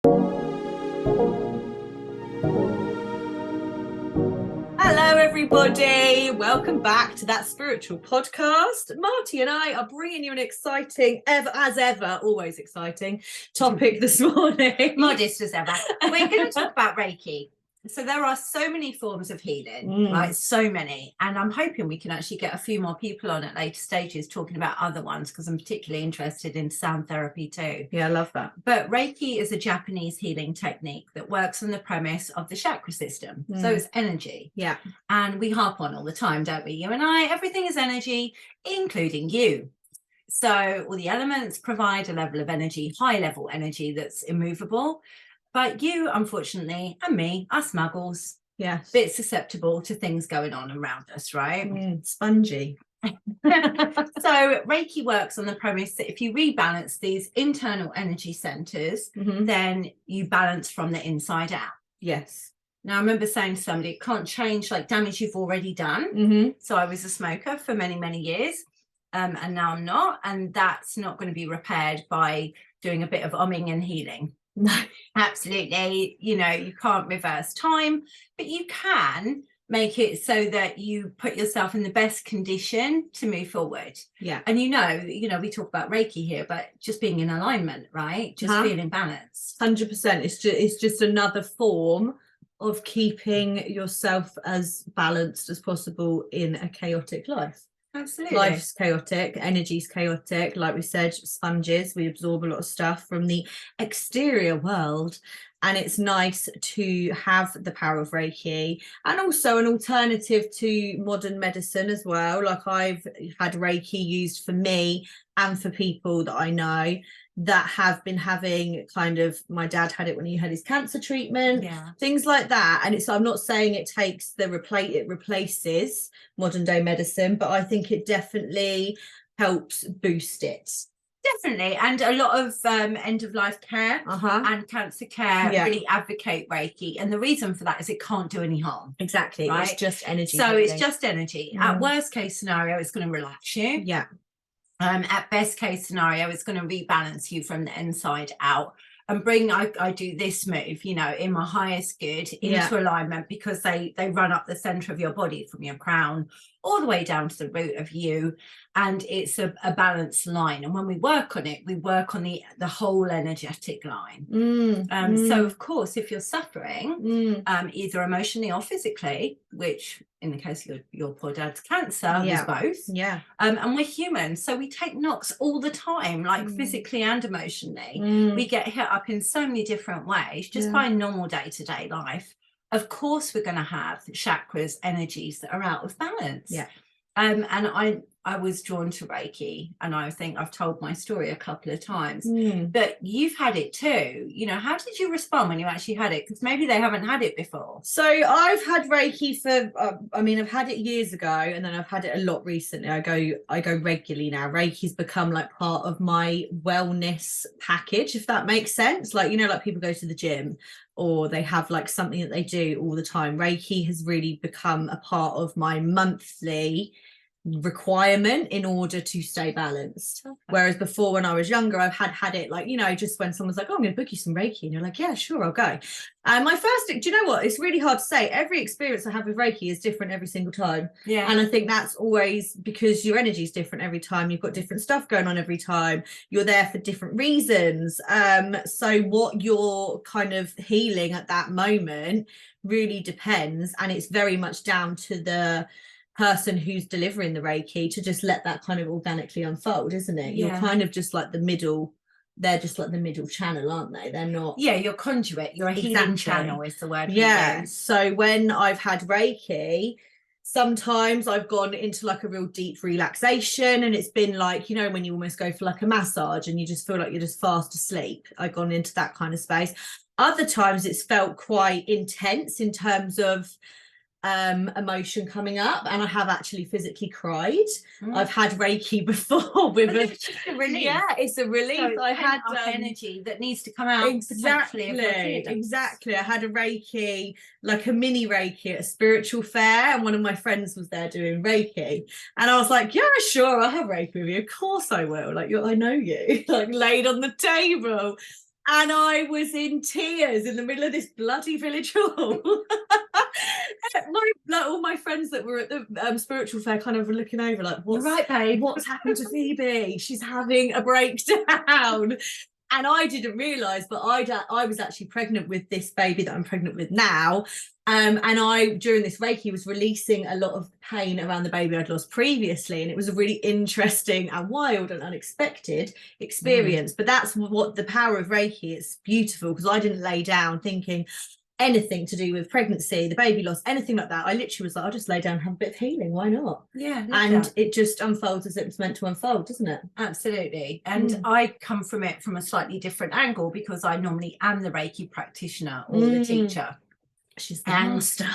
Hello, everybody. Welcome back to That Spiritual Podcast. Marty and I are bringing you an exciting, always exciting topic this morning. Modest as ever. We're going to talk about Reiki. So there are so many forms of healing, right? So many. And I'm hoping we can actually get a few more people on at later stages talking about other ones, because I'm particularly interested in sound therapy too. Yeah, I love that. But Reiki is a Japanese healing technique that works on the premise of the chakra system. So it's energy. Yeah. And we harp on all the time, don't we? You and I, everything is energy, including you. So all the elements provide a level of energy, high level energy that's immovable. But you, unfortunately, and me, us muggles, a bit susceptible to things going on around us, right? Spongy. So Reiki works on the premise that if you rebalance these internal energy centers, then you balance from the inside out. Yes. Now, I remember saying to somebody, it can't change like damage you've already done. So I was a smoker for many, many years. And now I'm not. And that's not going to be repaired by doing a bit of umming and healing. No, absolutely. You know, you can't reverse time, but you can make it so that you put yourself in the best condition to move forward. Yeah. And you know, we talk about Reiki here, but just being in alignment, right? Just feeling balanced. 100%. It's just another form of keeping yourself as balanced as possible in a chaotic life. Absolutely. Life's chaotic, energy's chaotic. Like we said, sponges, we absorb a lot of stuff from the exterior world. And it's nice to have the power of Reiki and also an alternative to modern medicine as well. Like I've had Reiki used for me and for people that I know that have been having my dad had it when he had his cancer treatment, things like that. And I'm not saying it takes it replaces modern day medicine, but I think it definitely helps boost it. Definitely. And a lot of end of life care and cancer care really advocate Reiki. And the reason for that is it can't do any harm. Exactly. Right? It's just energy. So it's just energy. At worst case scenario, it's going to relax you. Yeah. At best case scenario, it's going to rebalance you from the inside out and bring, I do this move, you know, in my highest good into alignment, because they run up the center of your body from your crown all the way down to the root of you. And it's a balanced line. And when we work on it, we work on the whole energetic line. So, of course, if you're suffering, either emotionally or physically, which in the case of your poor dad's cancer was both. Yeah. And we're human. So we take knocks all the time, like physically and emotionally. We get hit up in so many different ways just by normal day-to-day life. Of course, we're going to have chakras, energies that are out of balance. Yeah. And I was drawn to Reiki, and I think I've told my story a couple of times, but you've had it too. You know, how did you respond when you actually had it? Because maybe they haven't had it before. So I've had Reiki for, I've had it years ago, and then I've had it a lot recently. I go regularly now. Reiki's become like part of my wellness package, if that makes sense. Like, you know, like people go to the gym or they have like something that they do all the time. Reiki has really become a part of my monthly requirement in order to stay balanced. Whereas before, when I was younger, I've had it like, you know, just when someone's like, oh, I'm going to book you some Reiki, and you're like, yeah, sure, I'll go. And my first, do you know what, it's really hard to say. Every experience I have with Reiki is different every single time. And I think that's always because your energy is different every time. You've got different stuff going on every time. You're there for different reasons. So what you're kind of healing at that moment really depends, and it's very much down to the person who's delivering the Reiki to just let that kind of organically unfold, isn't it? You're kind of just like the middle, they're just like the middle channel, aren't they? They're not. Yeah, you're conduit, you're a healing channel is the word. Yeah. So when I've had Reiki, sometimes I've gone into like a real deep relaxation, and it's been like, you know, when you almost go for like a massage and you just feel like you're just fast asleep. I've gone into that kind of space. Other times it's felt quite intense in terms of emotion coming up, and I have actually physically cried. I've had Reiki before with a relief. Yeah, it's a relief. So I had energy that needs to come out. Exactly. I had a Reiki, like a mini Reiki at a spiritual fair, and one of my friends was there doing Reiki, and I was like, yeah, sure, I'll have Reiki with you, of course I will, like, I know you. Like, laid on the table. And I was in tears in the middle of this bloody village hall. All my friends that were at the spiritual fair kind of were looking over like, You're right, babe. What's happened to Phoebe? She's having a breakdown. And I didn't realise, but I was actually pregnant with this baby that I'm pregnant with now. And I, during this Reiki, was releasing a lot of pain around the baby I'd lost previously. And it was a really interesting and wild and unexpected experience. But that's what the power of Reiki, it's beautiful, because I didn't lay down thinking anything to do with pregnancy, the baby loss, anything like that. I literally was like, I'll just lay down and have a bit of healing. Why not? Yeah. And it just unfolds as it was meant to unfold, doesn't it? Absolutely. And I come from it from a slightly different angle, because I normally am the Reiki practitioner or the teacher. She's the master.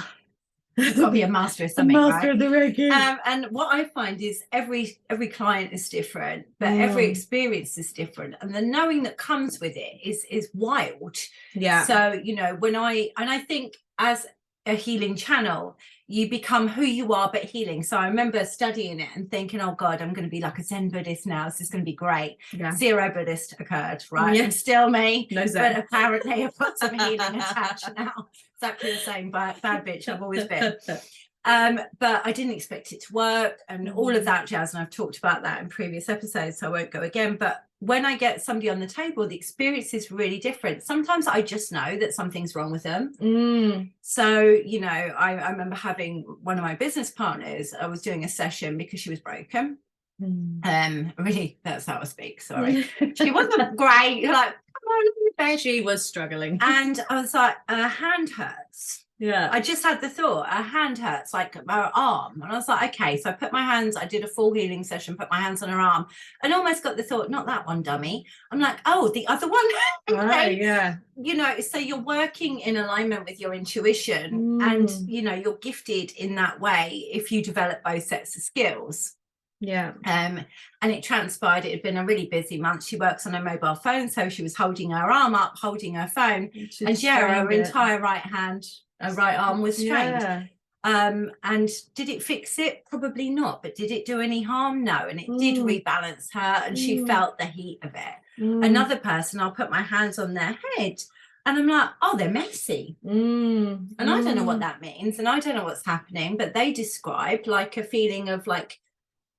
You've got to be a master of something, master right? of the Reiki. And what I find is every client is different, but every experience is different, and the knowing that comes with it is wild. Yeah. So, you know, I think as a healing channel, you become who you are but healing. So I remember studying it and thinking, oh God, I'm going to be like a Zen Buddhist now, this is going to be great. Zero Buddhist occurred, right? I'm still me, no Zen. But apparently I've got some healing attached now. Exactly the same bad bitch I've always been. But I didn't expect it to work and all of that jazz, and I've talked about that in previous episodes, so I won't go again. But when I get somebody on the table, the experience is really different. Sometimes I just know that something's wrong with them. So, you know, I remember having one of my business partners, I was doing a session because she was broken. Really, that's how I speak, sorry. She wasn't great, like, she was struggling. And I was like, her hand hurts. Yeah, I just had the thought, her hand hurts, like her arm. And I was like, okay. So I put my hands, I did a full healing session, put my hands on her arm, and almost got the thought, not that one, dummy. I'm like, oh, the other one. Right, yeah. You know, so you're working in alignment with your intuition, and, you know, you're gifted in that way if you develop both sets of skills. Yeah. And it transpired, it had been a really busy month. She works on a mobile phone, so she was holding her arm up, holding her phone, and her entire right hand, her right arm was strained. Yeah. And did it fix it? Probably not. But did it do any harm? No. And it did rebalance her, and she felt the heat of it. Another person, I'll put my hands on their head, and I'm like, oh, they're messy. And I don't know what that means, and I don't know what's happening, but they described like a feeling of like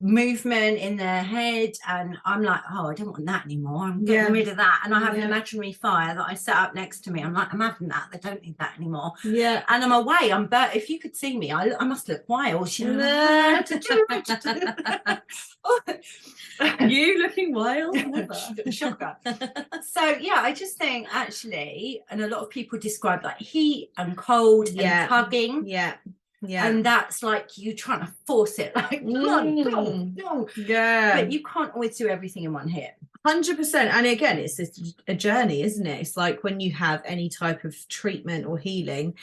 movement in their head, and I'm like, oh, I don't want that anymore, I'm getting rid of that. And I have an imaginary fire that I set up next to me. I'm like, I'm having that, they don't need that anymore. And I'm away, but if you could see me, I must look wild. You looking wild. Shocker. So yeah, I just think actually, and a lot of people describe like heat and cold and tugging. Yeah. And that's like you trying to force it, like, come on, go. Yeah. But you can't always do everything in one hit. 100%. And again, it's a journey, isn't it? It's like when you have any type of treatment or healing,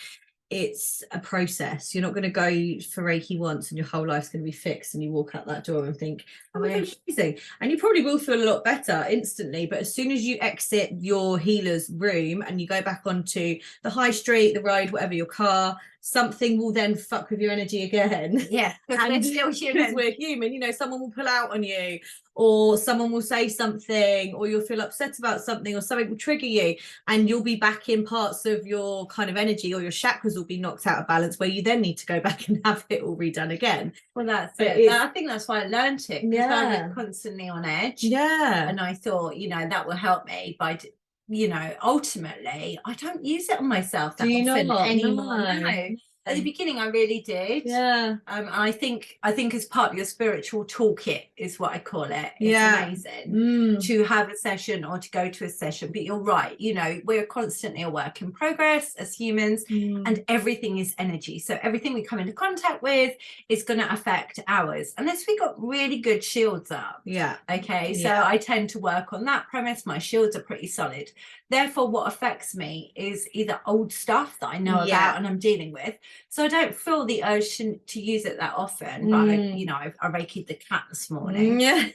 it's a process. You're not going to go for Reiki once and your whole life's going to be fixed and you walk out that door and think, oh, amazing. And you probably will feel a lot better instantly. But as soon as you exit your healer's room and you go back onto the high street, the road, whatever, your car, something will then fuck with your energy again. Yeah, because we're still human. Because we're human. You know, someone will pull out on you, or someone will say something, or you'll feel upset about something, or something will trigger you, and you'll be back in parts of your kind of energy, or your chakras will be knocked out of balance, where you then need to go back and have it all redone again. Well, that's it. I think that's why I learned it, because I was constantly on edge. Yeah. And I thought, you know, that will help me by, you know, ultimately, I don't use it on myself that often anymore. No. At the beginning, I really did. Yeah. I think as part of your spiritual toolkit is what I call it. It's amazing to have a session or to go to a session. But you're right. You know, we're constantly a work in progress as humans, and everything is energy. So everything we come into contact with is going to affect ours, unless we got really good shields up. Yeah. Okay. So I tend to work on that premise. My shields are pretty solid. Therefore, what affects me is either old stuff that I know about and I'm dealing with. So I don't feel the urge to use it that often. But I Reiki'd the cat this morning. Yeah.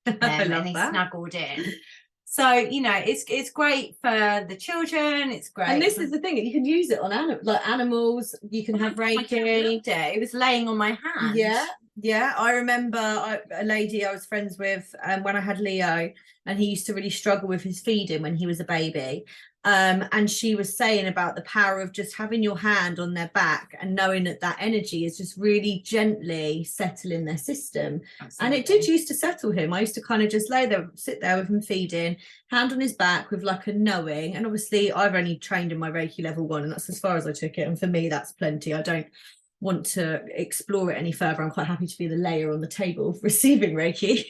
And he snuggled in. So, you know, it's great for the children. It's great. And this is the thing, you can use it on animals. You can have Reiki. It was laying on my hand. Yeah. Yeah, I remember a lady I was friends with when I had Leo, and he used to really struggle with his feeding when he was a baby. And she was saying about the power of just having your hand on their back and knowing that that energy is just really gently settling their system. Absolutely. And it did used to settle him. I used to kind of just lay there, sit there with him feeding, hand on his back with like a knowing. And obviously, I've only trained in my Reiki level 1, and that's as far as I took it. And for me, that's plenty. I don't want to explore it any further. I'm quite happy to be the layer on the table receiving Reiki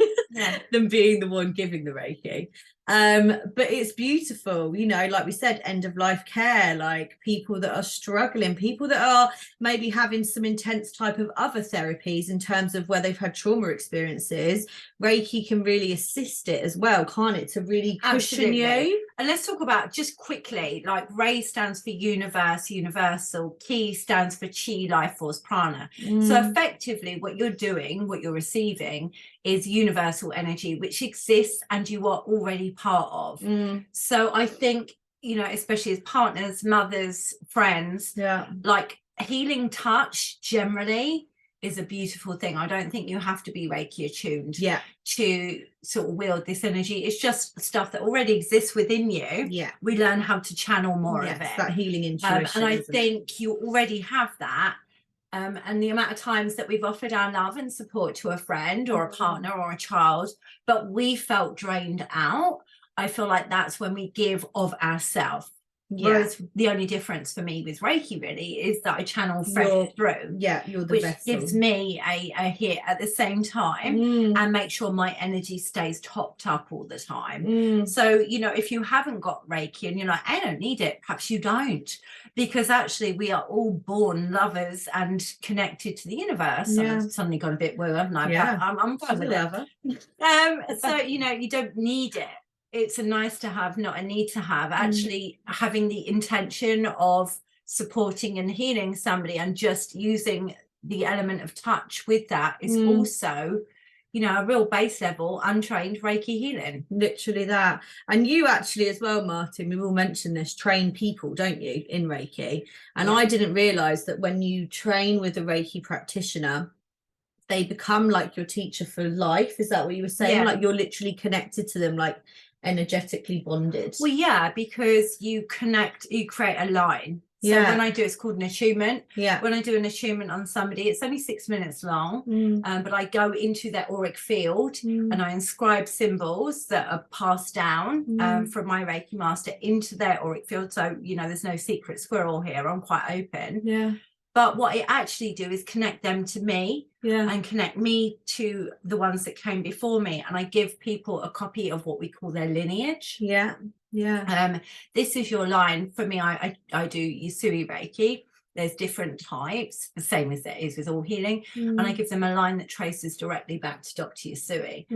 than being the one giving the Reiki. But it's beautiful, you know, like we said, end of life care, like people that are struggling, people that are maybe having some intense type of other therapies in terms of where they've had trauma experiences. Reiki can really assist it as well, can't it, to really cushion you. And let's talk about just quickly, like Ray stands for universe, universal. Ki stands for chi, life force, prana. So effectively what you're doing, what you're receiving is universal energy, which exists and you are already part of. So I think, you know, especially as partners, mothers, friends, like healing touch generally is a beautiful thing. I don't think you have to be Reiki attuned to sort of wield this energy. It's just stuff that already exists within you. We learn how to channel more of it. That healing intuition. And I think you already have that. And the amount of times that we've offered our love and support to a friend or a partner or a child, but we felt drained out, I feel like that's when we give of ourselves. Whereas the only difference for me with Reiki really is that I channel fresh through. You're the which vessel. Gives me a hit at the same time and make sure my energy stays topped up all the time. So, you know, if you haven't got Reiki and you're like, I don't need it, perhaps you don't, because actually we are all born lovers and connected to the universe. I've suddenly got a bit woo, haven't I? I'm fine with it. So, you know, you don't need it. It's a nice to have, not a need to have. Actually having the intention of supporting and healing somebody and just using the element of touch with that is also, you know, a real base level untrained Reiki healing. Literally that. And you actually as well, Martin, we've all mentioned this, train people, don't you, in Reiki? And I didn't realize that when you train with a Reiki practitioner, they become like your teacher for life. Is that what you were saying? Like you're literally connected to them, like energetically bonded. Well, yeah, because you connect, you create a line. So when I do, it's called an attunement. When I do an attunement on somebody, it's only 6 minutes long, but I go into their auric field and I inscribe symbols that are passed down from my Reiki master into their auric field. So, you know, there's no secret squirrel here. I'm quite open. But what it actually do is connect them to me and connect me to the ones that came before me. And I give people a copy of what we call their lineage. This is your line. For me, I do Usui Reiki. There's different types, the same as there is with all healing. And I give them a line that traces directly back to Dr. Usui,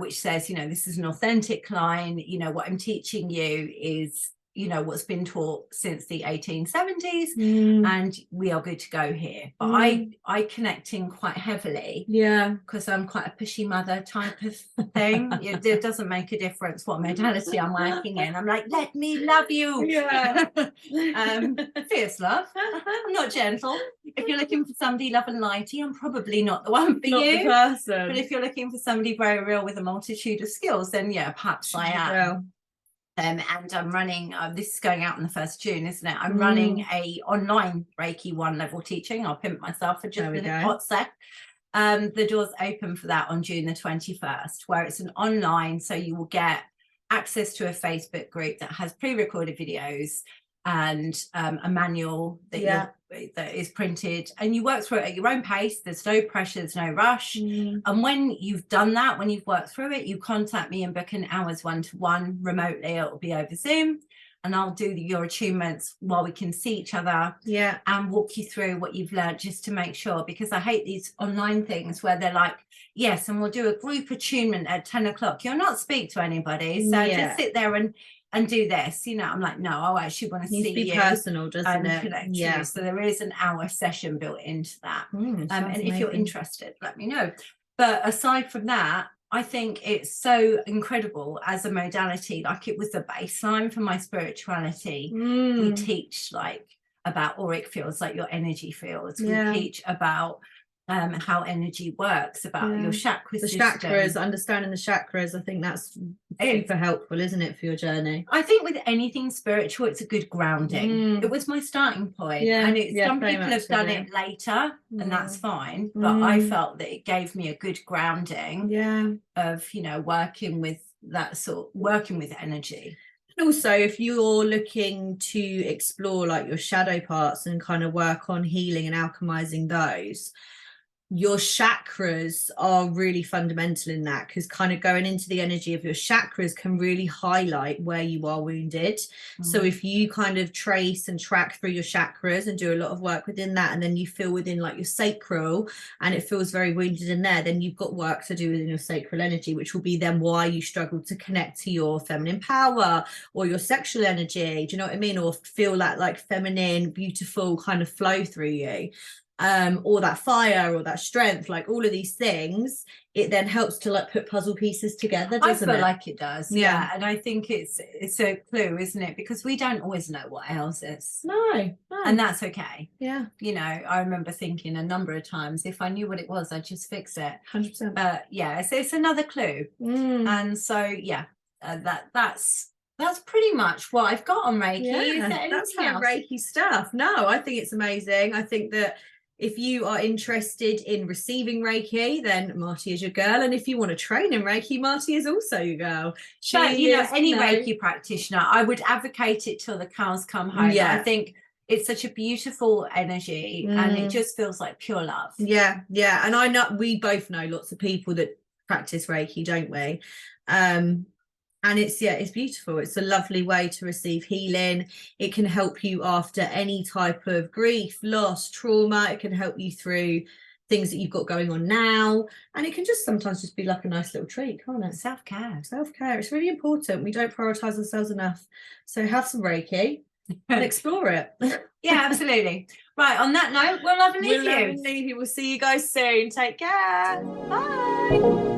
which says, you know, this is an authentic line. You know, what I'm teaching you is, you know, what's been taught since the 1870s and we are good to go here. But I connect in quite heavily because I'm quite a pushy mother type of thing. It doesn't make a difference what modality I'm working in. I'm like, let me love you. Fierce love. I'm not gentle. If you're looking for somebody love and lighty, I'm probably not the one for you. The person. But if you're looking for somebody very real with a multitude of skills, then perhaps I am. And I'm running, this is going out on the 1st of June, isn't it? I'm running a online Reiki 1 level teaching. I'll pimp myself for just a hot sec. The doors open for that on June the 21st, where it's an online, so you will get access to a Facebook group that has pre-recorded videos and a manual that that is printed, and you work through it at your own pace. There's no pressure, there's no rush. And when you've done that, when you've worked through it, you contact me and book an hour's one-to-one remotely. It'll be over Zoom, and I'll do your attunements while we can see each other and walk you through what you've learned, just to make sure, because I hate these online things where they're like, yes, and we'll do a group attunement at 10 o'clock. You'll not speak to anybody, so just sit there and do this, you know. I'm like, no, I actually want to see you. Personal, doesn't it? Connect you. So there is an hour session built into that. And if you're interested, let me know. But aside from that, I think it's so incredible as a modality. Like, it was the baseline for my spirituality. We teach like about auric fields, like your energy fields. We teach about how energy works, about your chakra the system. chakras, understanding the chakras. I think that's super helpful, isn't it, for your journey? I think with anything spiritual, it's a good grounding. It was my starting point. And some people have done it later, and that's fine, but I felt that it gave me a good grounding of, you know, working with energy. Also, if you're looking to explore like your shadow parts and kind of work on healing and alchemizing those, your chakras are really fundamental in that, because kind of going into the energy of your chakras can really highlight where you are wounded. So if you kind of trace and track through your chakras and do a lot of work within that, and then you feel within like your sacral and it feels very wounded in there, then you've got work to do within your sacral energy, which will be then why you struggle to connect to your feminine power or your sexual energy. Do you know what I mean? Or feel that like feminine, beautiful kind of flow through you. Or that fire or that strength, like all of these things, it then helps to like put puzzle pieces together, doesn't it? I feel like it does, yeah. And I think it's a clue, isn't it? Because we don't always know what ails us. No. And that's okay. Yeah. You know, I remember thinking a number of times, if I knew what it was, I'd just fix it. 100%. But yeah, it's another clue. And so yeah, that's pretty much what I've got on Reiki. Yeah, that's how Reiki stuff. No, I think it's amazing. I think that if you are interested in receiving Reiki, then Marty is your girl. And if you want to train in Reiki, Marty is also your girl. But, you know, any Reiki practitioner, I would advocate it till the cows come home. I think it's such a beautiful energy and it just feels like pure love. Yeah. And I know we both know lots of people that practice Reiki, don't we? And it's beautiful. It's a lovely way to receive healing. It can help you after any type of grief, loss, trauma. It can help you through things that you've got going on now. And it can just sometimes just be like a nice little treat, can't it? Self-care. It's really important. We don't prioritize ourselves enough. So have some Reiki and explore it. Yeah, absolutely. Right, on that note, we'll love and leave you. We'll see you guys soon. Take care. Bye.